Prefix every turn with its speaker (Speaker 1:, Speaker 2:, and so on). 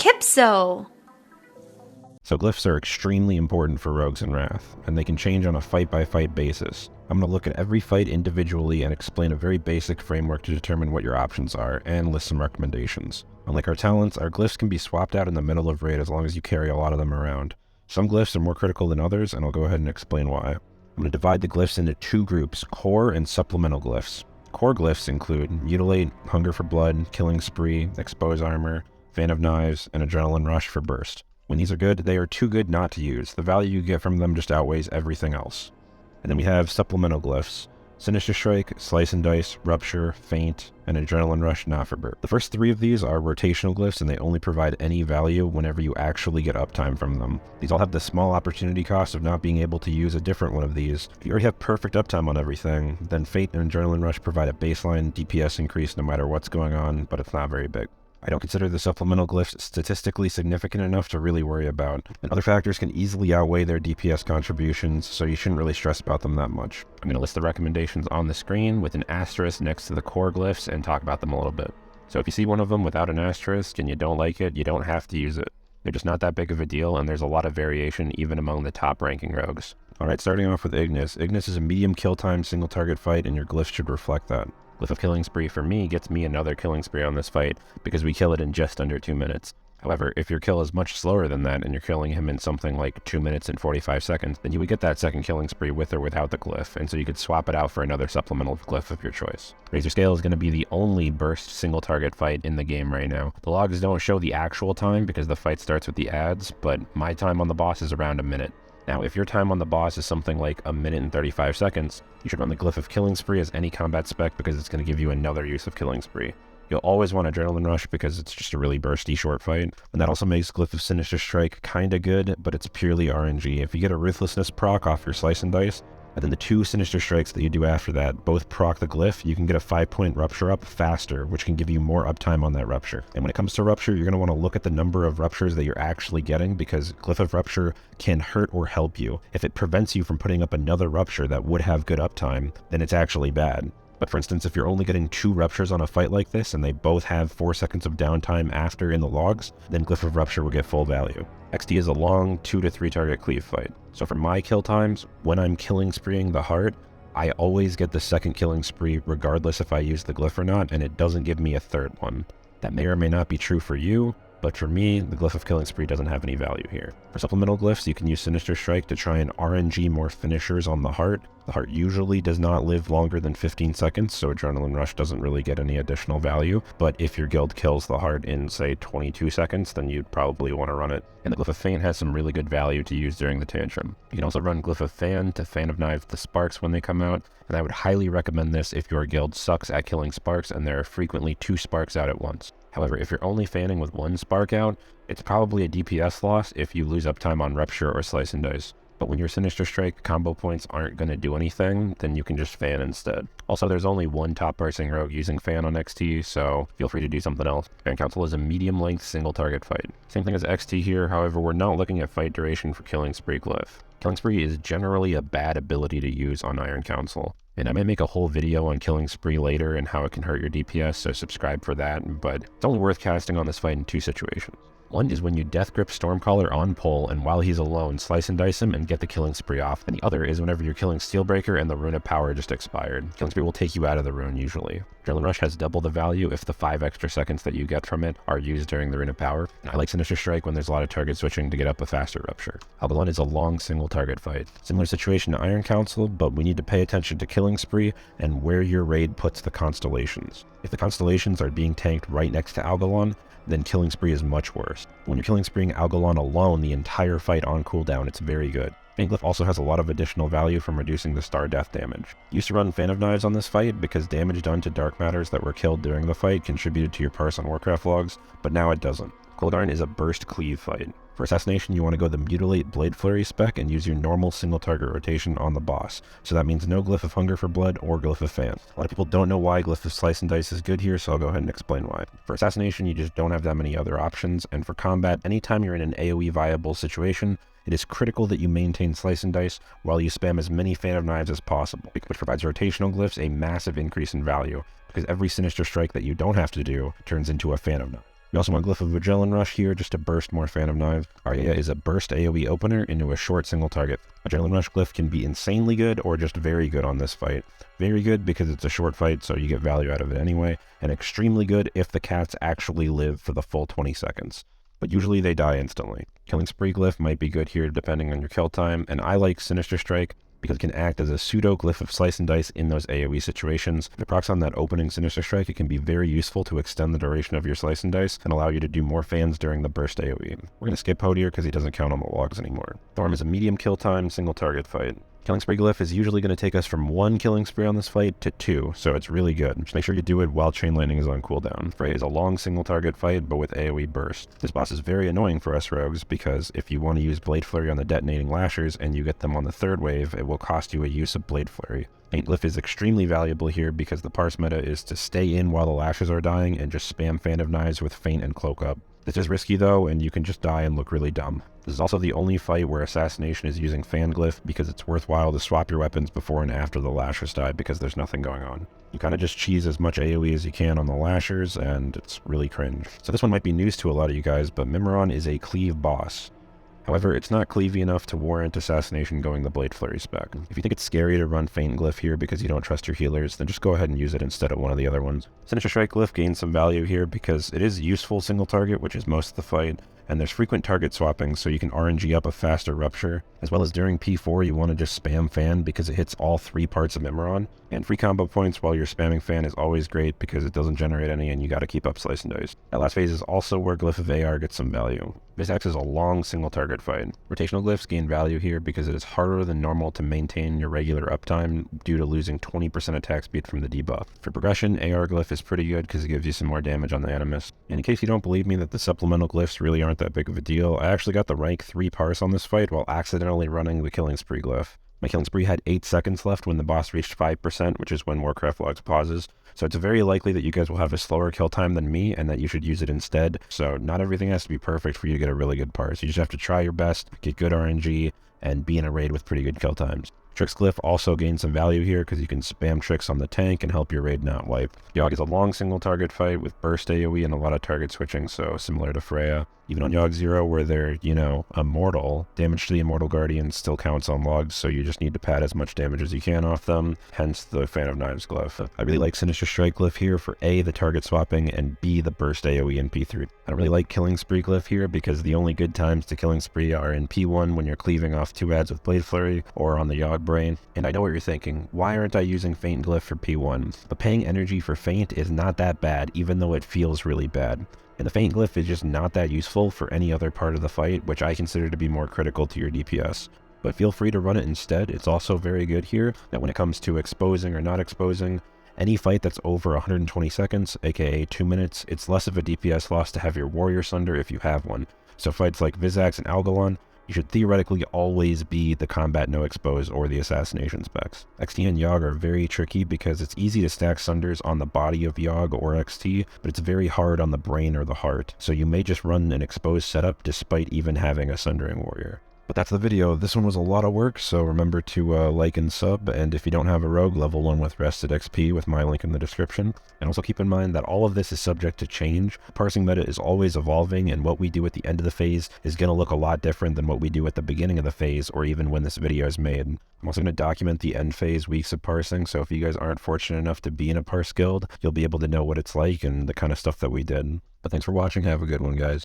Speaker 1: Kippzord.
Speaker 2: So glyphs are extremely important for rogues in Wrath, and they can change on a fight-by-fight basis. I'm going to look at every fight individually and explain a very basic framework to determine what your options are, and list some recommendations. Unlike our talents, our glyphs can be swapped out in the middle of raid as long as you carry a lot of them around. Some glyphs are more critical than others, and I'll go ahead and explain why. I'm going to divide the glyphs into two groups, core and supplemental glyphs. Core glyphs include Mutilate, Hunger for Blood, Killing Spree, Expose Armor, Fan of Knives, and Adrenaline Rush for Burst. When these are good, they are too good not to use. The value you get from them just outweighs everything else. And then we have supplemental glyphs. Sinister Strike, Slice and Dice, Rupture, Feint, and Adrenaline Rush not for Burst. The first three of these are rotational glyphs, and they only provide any value whenever you actually get uptime from them. These all have the small opportunity cost of not being able to use a different one of these. If you already have perfect uptime on everything, then Feint and Adrenaline Rush provide a baseline DPS increase no matter what's going on, but it's not very big. I don't consider the supplemental glyphs statistically significant enough to really worry about, and other factors can easily outweigh their DPS contributions, so you shouldn't really stress about them that much. I'm going to list the recommendations on the screen with an asterisk next to the core glyphs and talk about them a little bit. So if you see one of them without an asterisk and you don't like it, you don't have to use it. They're just not that big of a deal, and there's a lot of variation even among the top ranking rogues. Alright, starting off with Ignis. Ignis is a medium kill time single target fight, and your glyphs should reflect that. Glyph of Killing Spree for me gets me another killing spree on this fight because we kill it in just under 2 minutes. However, if your kill is much slower than that and you're killing him in something like 2 minutes and 45 seconds, then you would get that second killing spree with or without the glyph, and so you could swap it out for another supplemental glyph of your choice. Razor Scale is going to be the only burst single target fight in the game right now. The logs don't show the actual time because the fight starts with the ads, but my time on the boss is around a minute. Now, if your time on the boss is something like 1 minute and 35 seconds, you should run the Glyph of Killing Spree as any combat spec because it's going to give you another use of Killing Spree. You'll always want Adrenaline Rush because it's just a really bursty short fight, and that also makes Glyph of Sinister Strike kinda good, but it's purely RNG. If you get a Ruthlessness proc off your Slice and Dice, and then the 2 Sinister Strikes that you do after that both proc the Glyph, you can get a 5-point Rupture up faster, which can give you more uptime on that Rupture. And when it comes to Rupture, you're going to want to look at the number of Ruptures that you're actually getting, because Glyph of Rupture can hurt or help you. If it prevents you from putting up another Rupture that would have good uptime, then it's actually bad. But for instance, if you're only getting 2 Ruptures on a fight like this, and they both have 4 seconds of downtime after in the logs, then Glyph of Rupture will get full value. XD is a long 2 to 3 target cleave fight. So for my kill times, when I'm killing spreeing the heart, I always get the second killing spree regardless if I use the glyph or not, and it doesn't give me a third one. That may or may not be true for you, but for me, the Glyph of Killing Spree doesn't have any value here. For supplemental glyphs, you can use Sinister Strike to try and RNG more finishers on the heart. The heart usually does not live longer than 15 seconds, so Adrenaline Rush doesn't really get any additional value, but if your guild kills the heart in, say, 22 seconds, then you'd probably want to run it. And the Glyph of Feint has some really good value to use during the Tantrum. You can also run Glyph of Fan to Fan of Knives the Sparks when they come out, and I would highly recommend this if your guild sucks at killing sparks and there are frequently 2 sparks out at once. However, if you're only fanning with 1 spark out, it's probably a DPS loss if you lose uptime on Rupture or Slice and Dice. But when your Sinister Strike combo points aren't going to do anything, then you can just fan instead. Also, there's only 1 top-parsing rogue using fan on XT, so feel free to do something else. Fan Council is a medium-length single-target fight. Same thing as XT here, however, we're not looking at fight duration for Killing Spree Glyph. Killing Spree is generally a bad ability to use on Iron Council. And I may make a whole video on Killing Spree later and how it can hurt your DPS, so subscribe for that, but it's only worth casting on this fight in 2 situations. One is when you Death Grip Stormcaller on pull, and while he's alone, Slice and Dice him and get the Killing Spree off. And the other is whenever you're killing Steelbreaker and the Rune of Power just expired. Killing Spree will take you out of the rune usually. Adrenaline Rush has double the value if the 5 extra seconds that you get from it are used during the Rune of Power. And I like Sinister Strike when there's a lot of target switching to get up a faster Rupture. Albalon is a long single target fight. Similar situation to Iron Council, but we need to pay attention to Killing Spree and where your raid puts the constellations. If the constellations are being tanked right next to Algalon, then Killing Spree is much worse. When you're killing spreeing Algalon alone the entire fight on cooldown, it's very good. Feint Glyph also has a lot of additional value from reducing the star death damage. Used to run Fan of Knives on this fight because damage done to dark matters that were killed during the fight contributed to your parse on Warcraft logs, but now it doesn't. Goldarn is a burst cleave fight. For Assassination, you want to go the Mutilate Blade Flurry spec and use your normal single target rotation on the boss. So that means no Glyph of Hunger for Blood or Glyph of Fan. A lot of people don't know why Glyph of Slice and Dice is good here, so I'll go ahead and explain why. For Assassination, you just don't have that many other options, and for combat, anytime you're in an AoE viable situation, it is critical that you maintain Slice and Dice while you spam as many Fan of Knives as possible, which provides rotational glyphs a massive increase in value, because every Sinister Strike that you don't have to do turns into a Fan of Knives. You also want Glyph of Adrenaline Rush here just to burst more Fan of Knives. Arya is a burst AoE opener into a short single target. Adrenaline Rush Glyph can be insanely good or just very good on this fight. Very good because it's a short fight, so you get value out of it anyway, and extremely good if the cats actually live for the full 20 seconds. But usually they die instantly. Killing Spree Glyph might be good here depending on your kill time, and I like Sinister Strike because it can act as a pseudo Glyph of Slice and Dice in those AoE situations. If it procs on that opening Sinister Strike, it can be very useful to extend the duration of your Slice and Dice and allow you to do more fans during the burst AoE. We're going to skip Hode here because he doesn't count on the logs anymore. Thorm is a medium kill time, single target fight. Killing Spree Glyph is usually going to take us from 1 killing spree on this fight to 2, so it's really good. Just make sure you do it while Chain Lightning is on cooldown. Frey is a long single target fight, but with AoE burst. This boss is very annoying for us rogues, because if you want to use Blade Flurry on the detonating lashers and you get them on the 3rd wave, it will cost you a use of Blade Flurry. Feint Glyph is extremely valuable here because the parse meta is to stay in while the lashes are dying and just spam Fan of Knives with Feint and Cloak up. This is risky though, and you can just die and look really dumb. This is also the only fight where Assassination is using Fan Glyph because it's worthwhile to swap your weapons before and after the lashers die because there's nothing going on. You kind of just cheese as much AoE as you can on the lashers, and it's really cringe. So this one might be news to a lot of you guys, but Mimiron is a cleave boss. However, it's not cleavy enough to warrant Assassination going the Blade Flurry spec. If you think it's scary to run Feint Glyph here because you don't trust your healers, then just go ahead and use it instead of one of the other ones. Sinister Strike Glyph gains some value here because it is useful single target, which is most of the fight, and there's frequent target swapping, so you can RNG up a faster Rupture, as well as during P4 you want to just spam Fan because it hits all 3 parts of Mimiron, and free combo points while you're spamming Fan is always great because it doesn't generate any and you gotta keep up Slice and Dice. That last phase is also where Glyph of AR gets some value. This acts as a long single target fight. Rotational Glyphs gain value here because it is harder than normal to maintain your regular uptime due to losing 20% attack speed from the debuff. For progression, AR Glyph is pretty good because it gives you some more damage on the Animus. And in case you don't believe me that the supplemental glyphs really aren't that big of a deal, I actually got the rank 3 parse on this fight while accidentally running the Killing Spree Glyph. My Killing Spree had 8 seconds left when the boss reached 5%, which is when Warcraft Logs pauses, so it's very likely that you guys will have a slower kill time than me and that you should use it instead. So not everything has to be perfect for you to get a really good parse. You just have to try your best, get good RNG, and be in a raid with pretty good kill times. Trix Glyph also gains some value here because you can spam tricks on the tank and help your raid not wipe. Yogg is a long single target fight with burst AoE and a lot of target switching, so similar to Freya. Even on Yogg 0, where they're, immortal, damage to the Immortal Guardian still counts on logs, so you just need to pad as much damage as you can off them, hence the Fan of Knives Glyph. I really like Sinister Strike Glyph here for A, the target swapping, and B, the burst AoE in P3. I don't really like Killing Spree Glyph here because the only good times to Killing Spree are in P1 when you're cleaving off 2 adds with Blade Flurry, or on the Yogg Brain. And I know what you're thinking, why aren't I using Feint Glyph for P1? But paying energy for Feint is not that bad, even though it feels really bad. And the Feint Glyph is just not that useful for any other part of the fight, which I consider to be more critical to your DPS. But feel free to run it instead. It's also very good here, that when it comes to exposing or not exposing, any fight that's over 120 seconds, aka 2 minutes, it's less of a DPS loss to have your Warrior Sunder if you have one. So fights like Vizax and Algalon, you should theoretically always be the Combat No Expose or the Assassination specs. XT and Yogg are very tricky because it's easy to stack Sunders on the body of Yogg or XT, but it's very hard on the brain or the heart, so you may just run an exposed setup despite even having a Sundering Warrior. But that's the video. This one was a lot of work, so remember to like and sub, and if you don't have a rogue, level 1 with RestedXP with my link in the description. And also keep in mind that all of this is subject to change. Parsing meta is always evolving, and what we do at the end of the phase is going to look a lot different than what we do at the beginning of the phase, or even when this video is made. I'm also going to document the end phase weeks of parsing, so if you guys aren't fortunate enough to be in a parse guild, you'll be able to know what it's like and the kind of stuff that we did. But thanks for watching, have a good one, guys.